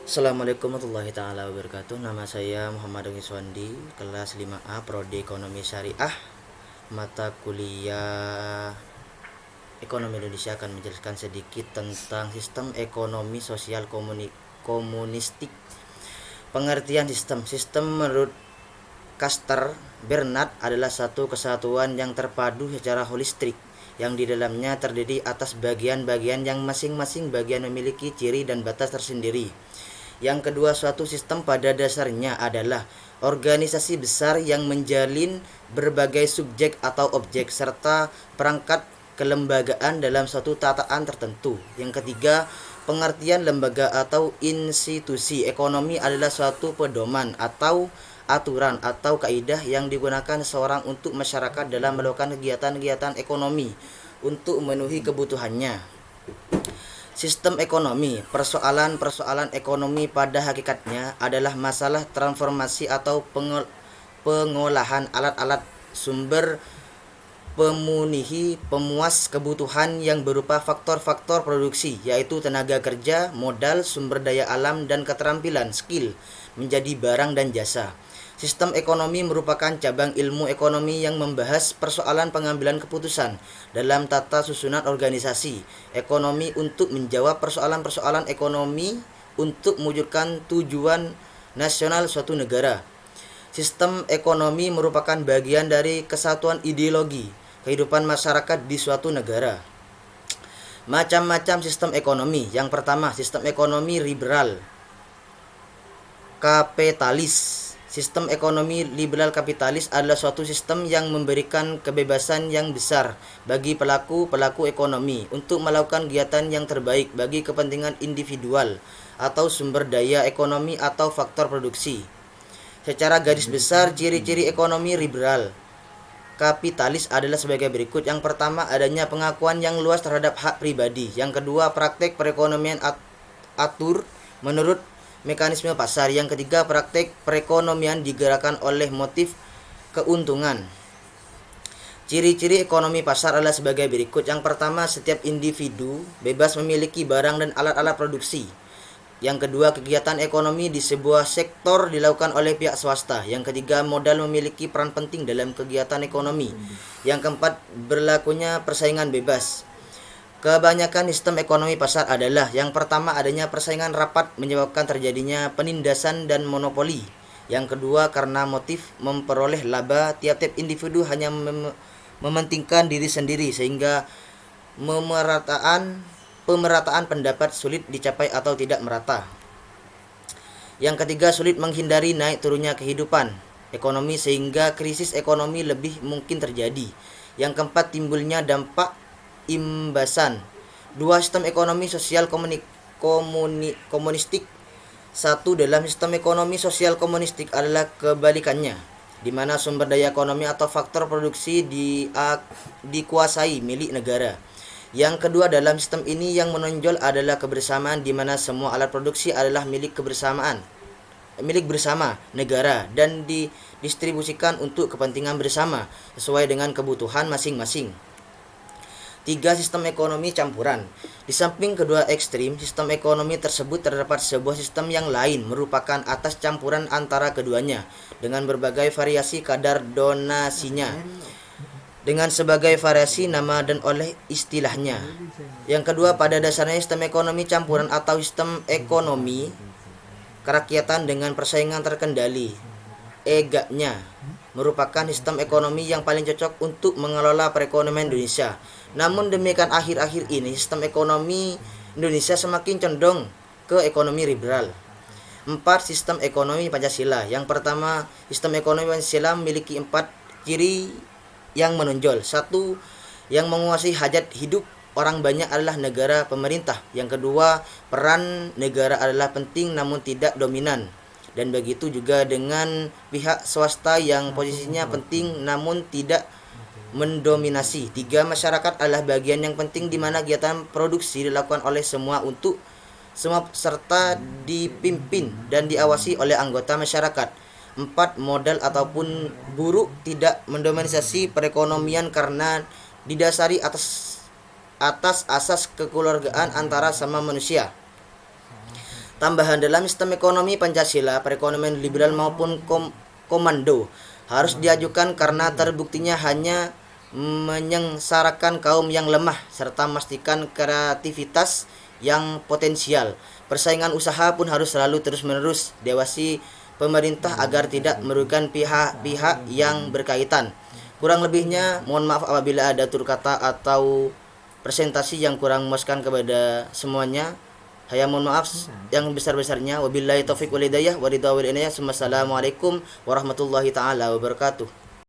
Assalamualaikum warahmatullahi taala wabarakatuh. Nama saya Muhammad Giswandi, kelas 5A Prodi Ekonomi Syariah. Mata kuliah Ekonomi Indonesia akan menjelaskan sedikit tentang sistem ekonomi sosial komunistik. Pengertian sistem menurut Caster Bernard adalah satu kesatuan yang terpadu secara holistik, yang di dalamnya terdiri atas bagian-bagian yang masing-masing bagian memiliki ciri dan batas tersendiri. Yang kedua, suatu sistem pada dasarnya adalah organisasi besar yang menjalin berbagai subjek atau objek serta perangkat kelembagaan dalam suatu tataan tertentu. Yang ketiga, pengertian lembaga atau institusi ekonomi adalah suatu pedoman atau aturan atau kaidah yang digunakan seorang untuk masyarakat dalam melakukan kegiatan-kegiatan ekonomi untuk memenuhi kebutuhannya. Sistem ekonomi. Persoalan-persoalan ekonomi pada hakikatnya adalah masalah transformasi atau pengolahan alat-alat sumber pemuas kebutuhan yang berupa faktor-faktor produksi, yaitu tenaga kerja, modal, sumber daya alam, dan keterampilan skill menjadi barang dan jasa. Sistem ekonomi merupakan cabang ilmu ekonomi yang membahas persoalan pengambilan keputusan dalam tata susunan organisasi ekonomi untuk menjawab persoalan-persoalan ekonomi untuk mewujudkan tujuan nasional suatu negara. Sistem ekonomi merupakan bagian dari kesatuan ideologi kehidupan masyarakat di suatu negara. Macam-macam sistem ekonomi. Yang pertama, sistem ekonomi liberal kapitalis. Sistem ekonomi liberal kapitalis adalah suatu sistem yang memberikan kebebasan yang besar bagi pelaku ekonomi untuk melakukan kegiatan yang terbaik bagi kepentingan individual atau sumber daya ekonomi atau faktor produksi. Secara garis besar, ciri-ciri ekonomi liberal kapitalis adalah sebagai berikut. Yang pertama, adanya pengakuan yang luas terhadap hak pribadi. Yang kedua, praktek perekonomian atur menurut mekanisme pasar. Yang ketiga, praktek perekonomian digerakkan oleh motif keuntungan. Ciri-ciri ekonomi pasar adalah sebagai berikut. Yang pertama, setiap individu bebas memiliki barang dan alat-alat produksi. Yang kedua, kegiatan ekonomi di sebuah sektor dilakukan oleh pihak swasta. Yang ketiga, modal memiliki peran penting dalam kegiatan ekonomi. Yang keempat, berlakunya persaingan bebas. Kebanyakan sistem ekonomi pasar adalah: yang pertama, adanya persaingan rapat menyebabkan terjadinya penindasan dan monopoli. Yang kedua, karena motif memperoleh laba, tiap-tiap individu hanya mementingkan diri sendiri sehingga pemerataan pendapat sulit dicapai atau tidak merata. Yang ketiga, sulit menghindari naik turunnya kehidupan ekonomi sehingga krisis ekonomi lebih mungkin terjadi. Yang keempat, timbulnya dampak imbasan. Dua, sistem ekonomi sosial komunistik. Satu, dalam sistem ekonomi sosial komunistik adalah kebalikannya, di mana sumber daya ekonomi atau faktor produksi dikuasai milik negara. Yang kedua, dalam sistem ini yang menonjol adalah kebersamaan, di mana semua alat produksi adalah milik bersama negara dan didistribusikan untuk kepentingan bersama sesuai dengan kebutuhan masing-masing. Tiga, sistem ekonomi campuran. Di samping kedua ekstrim sistem ekonomi tersebut terdapat sebuah sistem yang lain merupakan atas campuran antara keduanya dengan berbagai variasi kadar donasinya, dengan sebagai variasi nama dan oleh istilahnya. Yang kedua, pada dasarnya sistem ekonomi campuran atau sistem ekonomi kerakyatan dengan persaingan terkendali EGA-nya merupakan sistem ekonomi yang paling cocok untuk mengelola perekonomian Indonesia. Namun demikian, akhir-akhir ini sistem ekonomi Indonesia semakin condong ke ekonomi liberal. 4. Sistem ekonomi Pancasila. Yang pertama, sistem ekonomi Pancasila memiliki 4 ciri yang menonjol. 1. Yang menguasai hajat hidup orang banyak adalah negara pemerintah. Yang kedua, peran negara adalah penting namun tidak dominan. Dan begitu juga dengan pihak swasta yang posisinya penting namun tidak mendominasi. 3. Masyarakat adalah bagian yang penting di mana kegiatan produksi dilakukan oleh semua serta dipimpin dan diawasi oleh anggota masyarakat. 4. Modal ataupun buruh tidak mendominasi perekonomian karena didasari atas asas kekeluargaan antara sama manusia. Tambahan dalam sistem ekonomi Pancasila, perekonomian liberal maupun komando harus diajukan karena terbuktinya hanya menyengsarakan kaum yang lemah serta memastikan kreativitas yang potensial. Persaingan usaha pun harus selalu terus-menerus diawasi pemerintah agar tidak merugikan pihak-pihak yang berkaitan. Kurang lebihnya, mohon maaf apabila ada tutur kata atau presentasi yang kurang memuaskan kepada semuanya. Saya mohon maaf yang besar-besarnya. Wabillahi taufik wal hidayah wa ridha wal inayah. Wassalamualaikum warahmatullahi taala wabarakatuh.